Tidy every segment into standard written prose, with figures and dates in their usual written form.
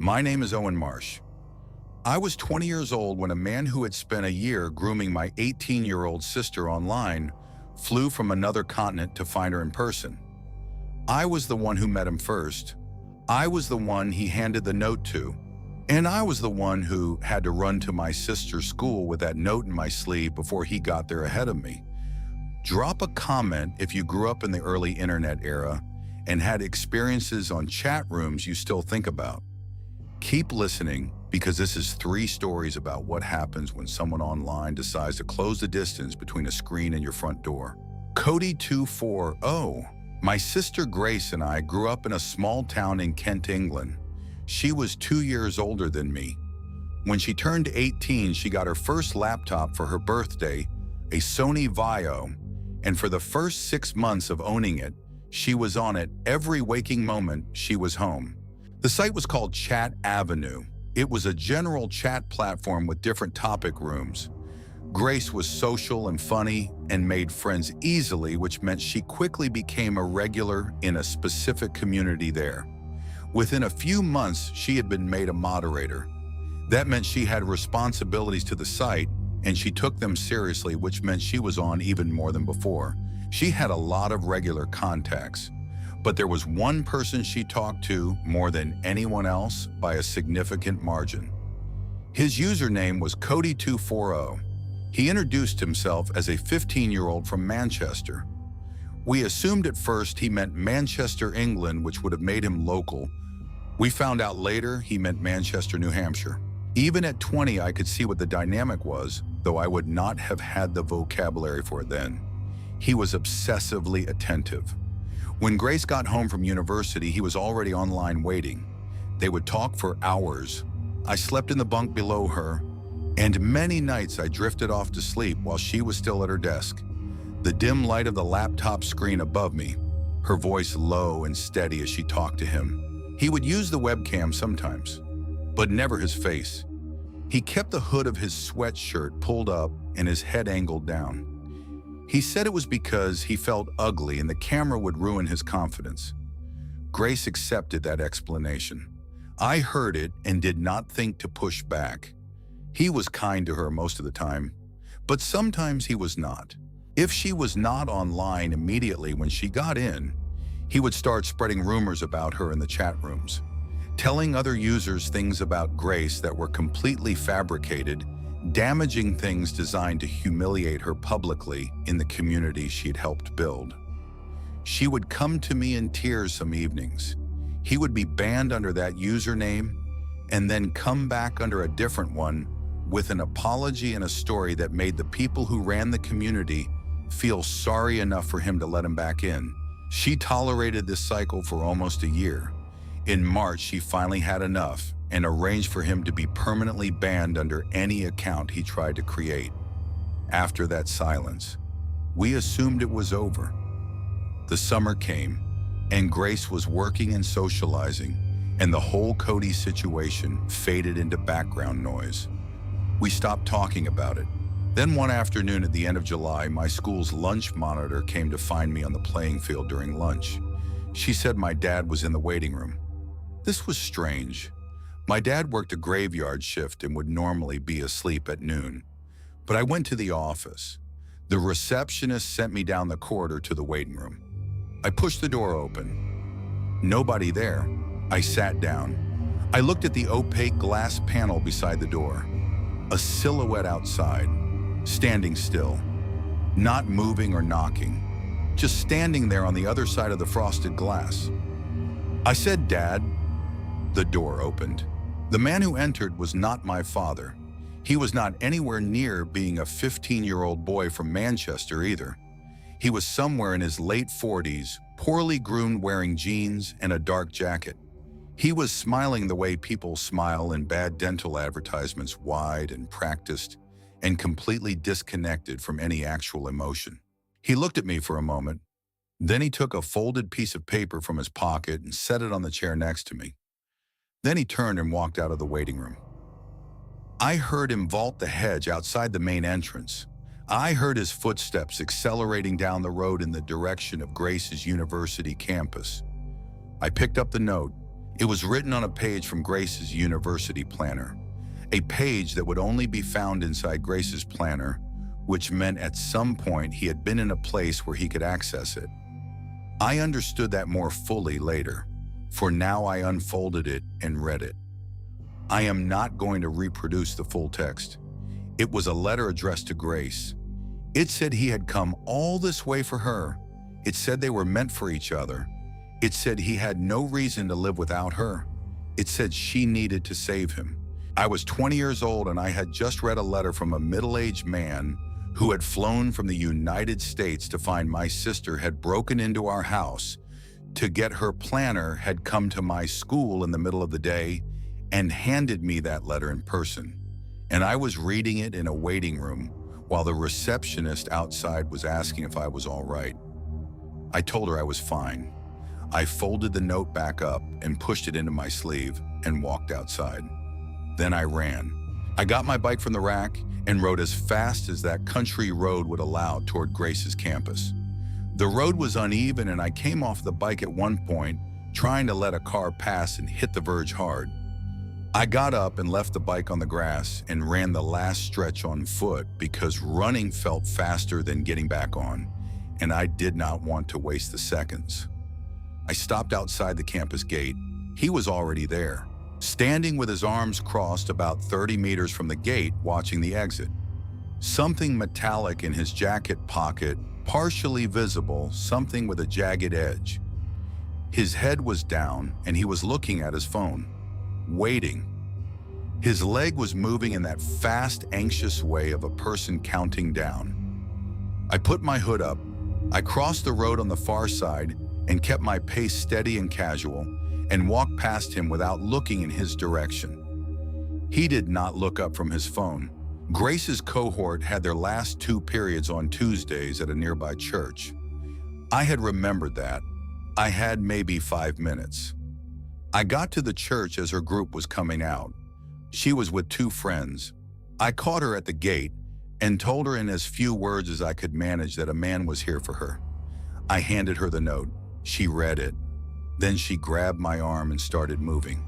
My name is Owen Marsh. I was 20 years old when a man who had spent a year grooming my 18-year-old sister online flew from another continent to find her in person. I was the one who met him first. I was the one he handed the note to. And I was the one who had to run to my sister's school with that note in my sleeve before he got there ahead of me. Drop a comment if you grew up in the early internet era and had experiences on chat rooms you still think about. Keep listening, because this is 3 stories about what happens when someone online decides to close the distance between a screen and your front door. Cody 240. My sister Grace and I grew up in a small town in Kent, England. She was 2 years older than me. When she turned 18, she got her first laptop for her birthday, a Sony Vaio, and for the first 6 months of owning it, she was on it every waking moment she was home. The site was called Chat Avenue. It was a general chat platform with different topic rooms. Grace was social and funny and made friends easily, which meant she quickly became a regular in a specific community there. Within a few months, she had been made a moderator. That meant she had responsibilities to the site, and she took them seriously, which meant she was on even more than before. She had a lot of regular contacts. But there was one person she talked to more than anyone else by a significant margin. His username was Cody 240. He introduced himself as a 15-year-old from Manchester. We assumed at first he meant Manchester, England, which would have made him local. We found out later he meant Manchester, New Hampshire. Even at 20, I could see what the dynamic was, though I would not have had the vocabulary for it then. He was obsessively attentive. When Grace got home from university, he was already online waiting. They would talk for hours. I slept in the bunk below her, and many nights I drifted off to sleep while she was still at her desk. The dim light of the laptop screen above me, her voice low and steady as she talked to him. He would use the webcam sometimes, but never his face. He kept the hood of his sweatshirt pulled up and his head angled down. He said it was because he felt ugly and the camera would ruin his confidence. Grace accepted that explanation. I heard it and did not think to push back. He was kind to her most of the time, but sometimes he was not. If she was not online immediately when she got in, he would start spreading rumors about her in the chat rooms, telling other users things about Grace that were completely fabricated, damaging things designed to humiliate her publicly in the community she'd helped build. She would come to me in tears some evenings. He would be banned under that username and then come back under a different one with an apology and a story that made the people who ran the community feel sorry enough for him to let him back in. She tolerated this cycle for almost a year. In March, she finally had enough and arranged for him to be permanently banned under any account he tried to create. After that silence, we assumed it was over. The summer came, and Grace was working and socializing, and the whole Cody situation faded into background noise. We stopped talking about it. Then one afternoon at the end of July, my school's lunch monitor came to find me on the playing field during lunch. She said my dad was in the waiting room. This was strange. My dad worked a graveyard shift and would normally be asleep at noon. But I went to the office. The receptionist sent me down the corridor to the waiting room. I pushed the door open. Nobody there. I sat down. I looked at the opaque glass panel beside the door. A silhouette outside, standing still, not moving or knocking, just standing there on the other side of the frosted glass. I said, "Dad." The door opened. The man who entered was not my father. He was not anywhere near being a 15-year-old boy from Manchester either. He was somewhere in his late 40s, poorly groomed, wearing jeans and a dark jacket. He was smiling the way people smile in bad dental advertisements, wide and practiced, and completely disconnected from any actual emotion. He looked at me for a moment. Then he took a folded piece of paper from his pocket and set it on the chair next to me. Then he turned and walked out of the waiting room. I heard him vault the hedge outside the main entrance. I heard his footsteps accelerating down the road in the direction of Grace's university campus. I picked up the note. It was written on a page from Grace's university planner, a page that would only be found inside Grace's planner, which meant at some point he had been in a place where he could access it. I understood that more fully later, for now I unfolded it and read it. I am not going to reproduce the full text. It was a letter addressed to Grace. It said he had come all this way for her. It said they were meant for each other. It said he had no reason to live without her. It said she needed to save him. I was 20 years old and I had just read a letter from a middle-aged man who had flown from the United States to find my sister had broken into our house to get her planner, had come to my school in the middle of the day and handed me that letter in person. And I was reading it in a waiting room while the receptionist outside was asking if I was all right. I told her I was fine. I folded the note back up and pushed it into my sleeve and walked outside. Then I ran. I got my bike from the rack and rode as fast as that country road would allow toward Grace's campus. The road was uneven and I came off the bike at one point, trying to let a car pass and hit the verge hard. I got up and left the bike on the grass and ran the last stretch on foot because running felt faster than getting back on, and I did not want to waste the seconds. I stopped outside the campus gate. He was already there, standing with his arms crossed about 30 meters from the gate, watching the exit. Something metallic in his jacket pocket, partially visible, something with a jagged edge. His head was down and he was looking at his phone, waiting. His leg was moving in that fast, anxious way of a person counting down. I put my hood up. I crossed the road on the far side and kept my pace steady and casual, and walked past him without looking in his direction. He did not look up from his phone. Grace's cohort had their last 2 periods on Tuesdays at a nearby church. I had remembered that. I had maybe 5 minutes. I got to the church as her group was coming out. She was with 2 friends. I caught her at the gate and told her in as few words as I could manage that a man was here for her. I handed her the note. She read it. Then she grabbed my arm and started moving.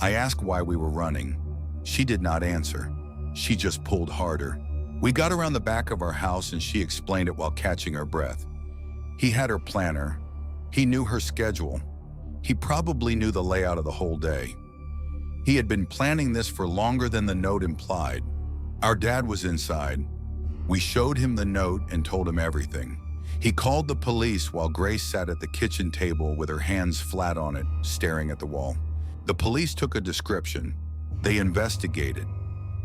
I asked why we were running. She did not answer. She just pulled harder. We got around the back of our house and she explained it while catching her breath. He had her planner. He knew her schedule. He probably knew the layout of the whole day. He had been planning this for longer than the note implied. Our dad was inside. We showed him the note and told him everything. He called the police while Grace sat at the kitchen table with her hands flat on it, staring at the wall. The police took a description. They investigated.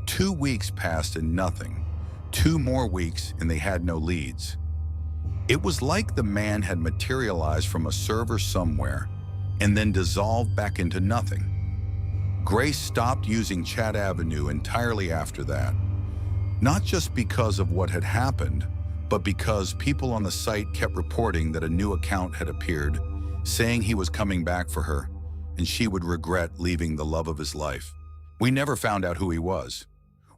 2 weeks passed and nothing. 2 more weeks and they had no leads. It was like the man had materialized from a server somewhere and then dissolved back into nothing. Grace stopped using Chat Avenue entirely after that. Not just because of what had happened, but because people on the site kept reporting that a new account had appeared, saying he was coming back for her, and she would regret leaving the love of his life. We never found out who he was.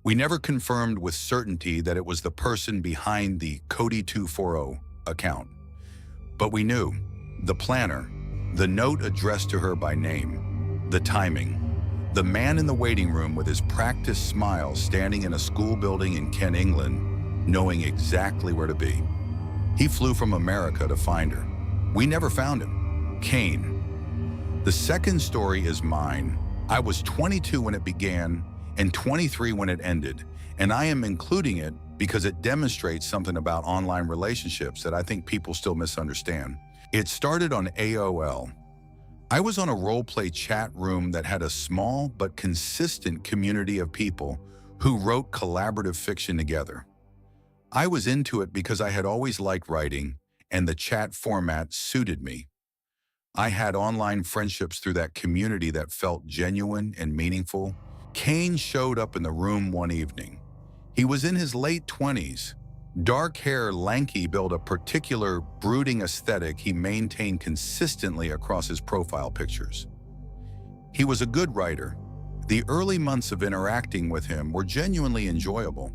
We never confirmed with certainty that it was the person behind the Cody240 account. But we knew, the planner, the note addressed to her by name, the timing, the man in the waiting room with his practiced smile standing in a school building in Kent, England, knowing exactly where to be. He flew from America to find her. We never found him. Kane. The second story is mine. I was 22 when it began and 23 when it ended, and I am including it because it demonstrates something about online relationships that I think people still misunderstand. It started on AOL. I was on a role-play chat room that had a small but consistent community of people who wrote collaborative fiction together. I was into it because I had always liked writing, and the chat format suited me. I had online friendships through that community that felt genuine and meaningful. Kane showed up in the room one evening. He was in his late 20s. Dark hair, lanky build, a particular brooding aesthetic he maintained consistently across his profile pictures. He was a good writer. The early months of interacting with him were genuinely enjoyable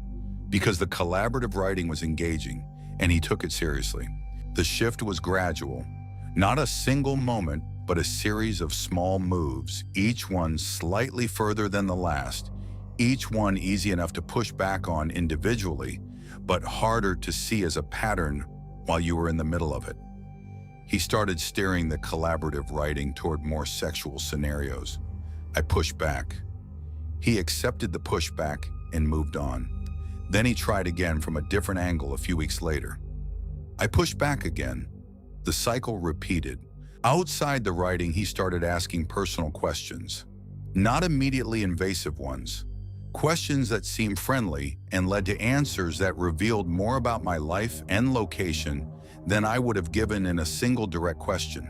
because the collaborative writing was engaging and he took it seriously. The shift was gradual, not a single moment, but a series of small moves, each one slightly further than the last, each one easy enough to push back on individually, but harder to see as a pattern while you were in the middle of it. He started steering the collaborative writing toward more sexual scenarios. I pushed back. He accepted the pushback and moved on. Then he tried again from a different angle a few weeks later. I pushed back again. The cycle repeated. Outside the writing, he started asking personal questions. Not immediately invasive ones. Questions that seemed friendly and led to answers that revealed more about my life and location than I would have given in a single direct question.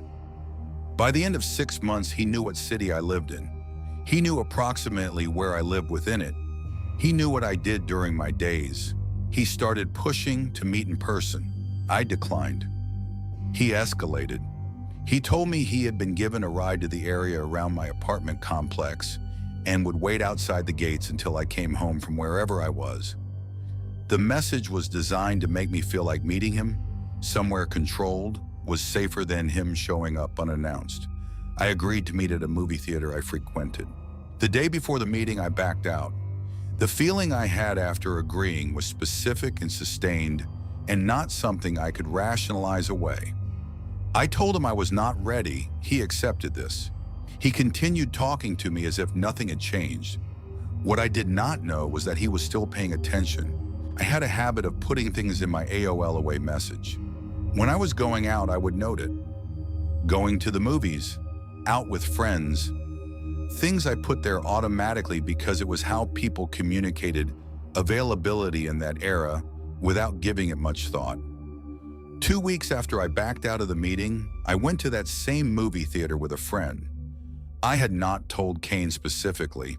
By the end of 6 months, he knew what city I lived in. He knew approximately where I lived within it. He knew what I did during my days. He started pushing to meet in person. I declined. He escalated. He told me he had been given a ride to the area around my apartment complex and would wait outside the gates until I came home from wherever I was. The message was designed to make me feel like meeting him, somewhere controlled, was safer than him showing up unannounced. I agreed to meet at a movie theater I frequented. The day before the meeting, I backed out. The feeling I had after agreeing was specific and sustained, and not something I could rationalize away. I told him I was not ready. He accepted this. He continued talking to me as if nothing had changed. What I did not know was that he was still paying attention. I had a habit of putting things in my AOL away message. When I was going out, I would note it. Going to the movies, out with friends, things I put there automatically because it was how people communicated availability in that era without giving it much thought. 2 weeks after I backed out of the meeting, I went to that same movie theater with a friend. I had not told Kane specifically,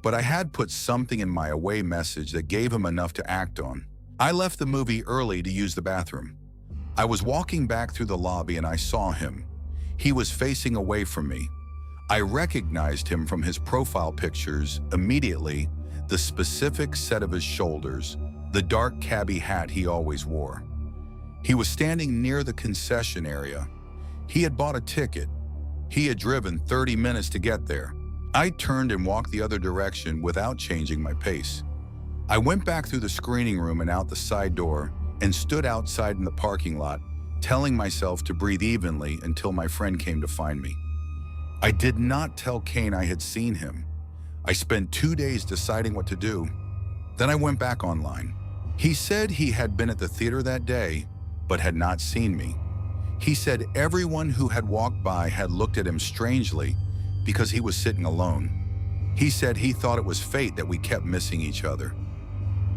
but I had put something in my away message that gave him enough to act on. I left the movie early to use the bathroom. I was walking back through the lobby and I saw him. He was facing away from me. I recognized him from his profile pictures immediately, the specific set of his shoulders, the dark cabbie hat he always wore. He was standing near the concession area. He had bought a ticket. He had driven 30 minutes to get there. I turned and walked the other direction without changing my pace. I went back through the screening room and out the side door and stood outside in the parking lot, telling myself to breathe evenly until my friend came to find me. I did not tell Kane I had seen him. I spent 2 days deciding what to do. Then I went back online. He said he had been at the theater that day, but had not seen me. He said everyone who had walked by had looked at him strangely because he was sitting alone. He said he thought it was fate that we kept missing each other.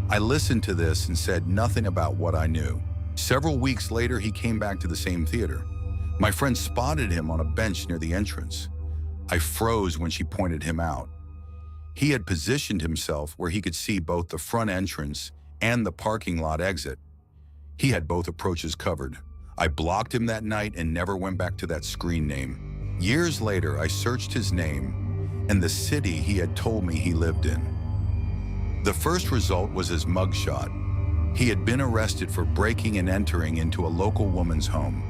I listened to this and said nothing about what I knew. Several weeks later, he came back to the same theater. My friend spotted him on a bench near the entrance. I froze when she pointed him out. He had positioned himself where he could see both the front entrance and the parking lot exit. He had both approaches covered. I blocked him that night and never went back to that screen name. Years later, I searched his name and the city he had told me he lived in. The first result was his mugshot. He had been arrested for breaking and entering into a local woman's home.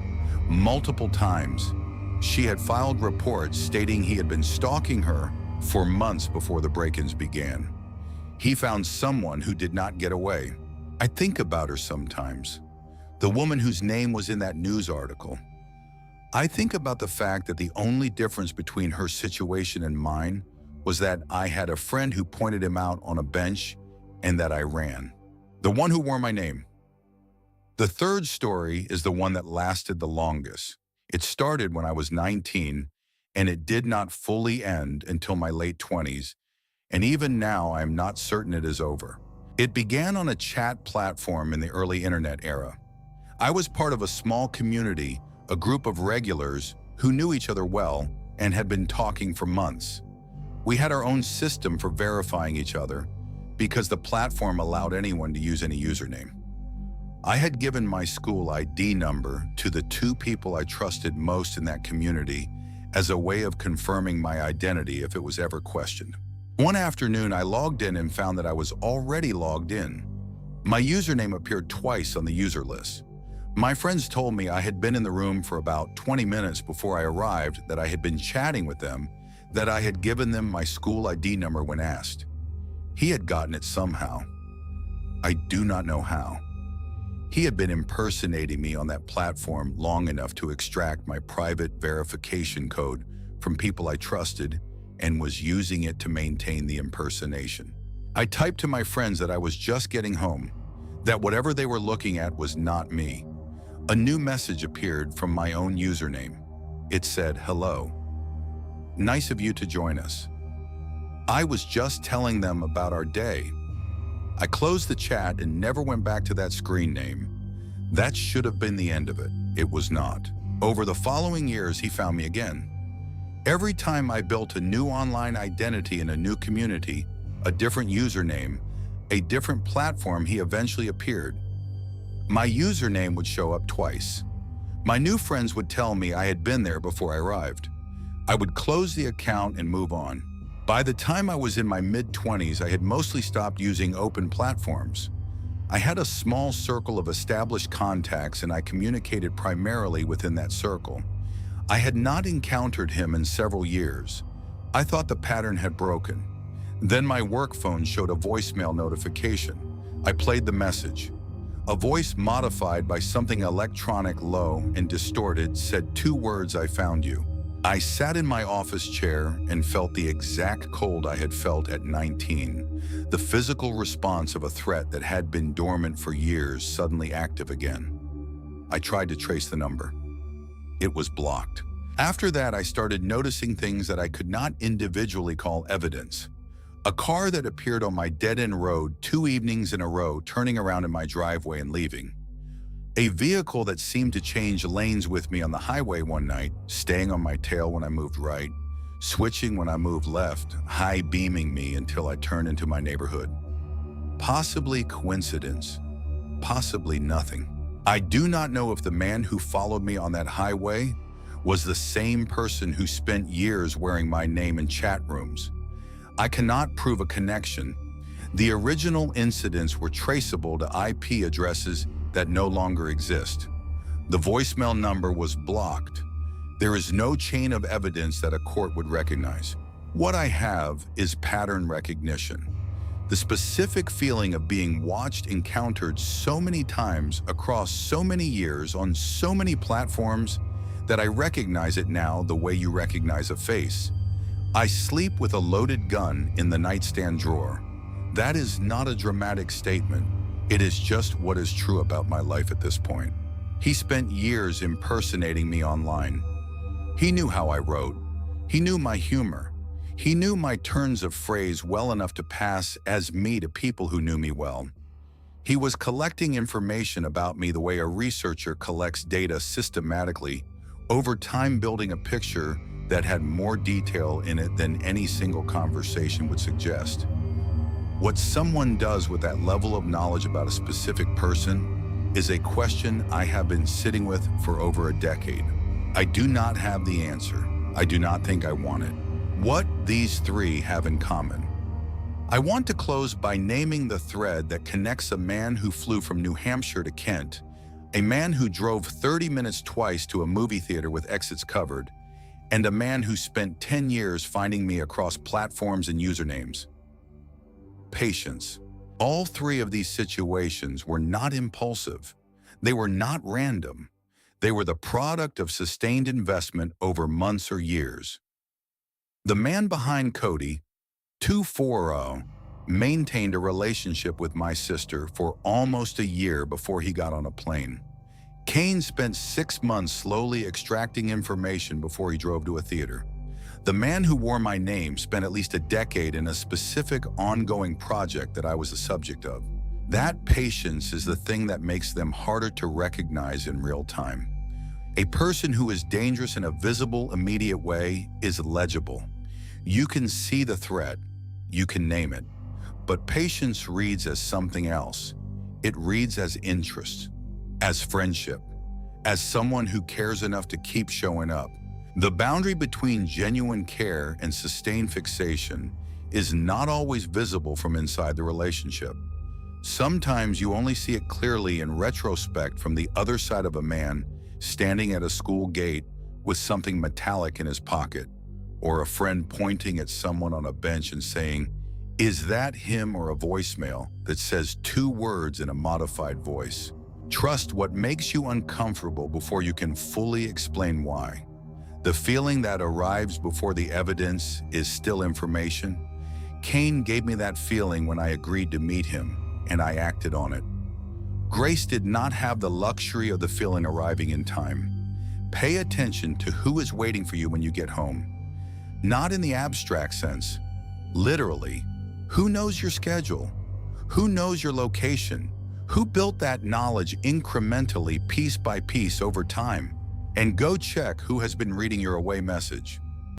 Multiple times, she had filed reports stating he had been stalking her for months before the break-ins began. He found someone who did not get away. I think about her sometimes. The woman whose name was in that news article. I think about the fact that the only difference between her situation and mine was that I had a friend who pointed him out on a bench and that I ran. The one who wore my name. The third story is the one that lasted the longest. It started when I was 19, and it did not fully end until my late 20s, and even now I am not certain it is over. It began on a chat platform in the early internet era. I was part of a small community, a group of regulars who knew each other well and had been talking for months. We had our own system for verifying each other because the platform allowed anyone to use any username. I had given my school ID number to the 2 people I trusted most in that community as a way of confirming my identity if it was ever questioned. One afternoon, I logged in and found that I was already logged in. My username appeared twice on the user list. My friends told me I had been in the room for about 20 minutes before I arrived, that I had been chatting with them, that I had given them my school ID number when asked. He had gotten it somehow. I do not know how. He had been impersonating me on that platform long enough to extract my private verification code from people I trusted and was using it to maintain the impersonation. I typed to my friends that I was just getting home, that whatever they were looking at was not me. A new message appeared from my own username. It said, "Hello. Nice of you to join us." I was just telling them about our day. I closed the chat and never went back to that screen name. That should have been the end of it. It was not. Over the following years, he found me again. Every time I built a new online identity in a new community, a different username, a different platform, he eventually appeared. My username would show up twice. My new friends would tell me I had been there before I arrived. I would close the account and move on. By the time I was in my mid-20s, I had mostly stopped using open platforms. I had a small circle of established contacts and I communicated primarily within that circle. I had not encountered him in several years. I thought the pattern had broken. Then my work phone showed a voicemail notification. I played the message. A voice modified by something electronic, low and distorted, said 2 words, "I found you." I sat in my office chair and felt the exact cold I had felt at 19, the physical response of a threat that had been dormant for years suddenly active again. I tried to trace the number. It was blocked. After that, I started noticing things that I could not individually call evidence. A car that appeared on my dead-end road 2 evenings in a row, turning around in my driveway and leaving. A vehicle that seemed to change lanes with me on the highway one night, staying on my tail when I moved right, switching when I moved left, high beaming me until I turned into my neighborhood. Possibly coincidence, possibly nothing. I do not know if the man who followed me on that highway was the same person who spent years wearing my name in chat rooms. I cannot prove a connection. The original incidents were traceable to IP addresses that no longer exist. The voicemail number was blocked. There is no chain of evidence that a court would recognize. What I have is pattern recognition. The specific feeling of being watched encountered so many times across so many years on so many platforms that I recognize it now the way you recognize a face. I sleep with a loaded gun in the nightstand drawer. That is not a dramatic statement. It is just what is true about my life at this point. He spent years impersonating me online. He knew how I wrote. He knew my humor. He knew my turns of phrase well enough to pass as me to people who knew me well. He was collecting information about me the way a researcher collects data systematically, over time building a picture that had more detail in it than any single conversation would suggest. What someone does with that level of knowledge about a specific person is a question I have been sitting with for over a decade. I do not have the answer. I do not think I want it. What these 3 have in common. I want to close by naming the thread that connects a man who flew from New Hampshire to Kent, a man who drove 30 minutes twice to a movie theater with exits covered, and a man who spent 10 years finding me across platforms and usernames. Patience. All 3 of these situations were not impulsive. They were not random. They were the product of sustained investment over months or years. The man behind Cody, 240, maintained a relationship with my sister for almost a year before he got on a plane. Kane spent 6 months slowly extracting information before he drove to a theater. The man who wore my name spent at least a decade in a specific ongoing project that I was the subject of. That patience is the thing that makes them harder to recognize in real time. A person who is dangerous in a visible, immediate way is legible. You can see the threat, you can name it, but patience reads as something else. It reads as interest, as friendship, as someone who cares enough to keep showing up. The boundary between genuine care and sustained fixation is not always visible from inside the relationship. Sometimes you only see it clearly in retrospect from the other side of a man standing at a school gate with something metallic in his pocket, or a friend pointing at someone on a bench and saying, "Is that him?" or a voicemail that says 2 words in a modified voice. Trust what makes you uncomfortable before you can fully explain why. The feeling that arrives before the evidence is still information. Cain gave me that feeling when I agreed to meet him, and I acted on it. Grace did not have the luxury of the feeling arriving in time. Pay attention to who is waiting for you when you get home. Not in the abstract sense. Literally, who knows your schedule? Who knows your location? Who built that knowledge incrementally, piece by piece over time? And go check who has been reading your away message.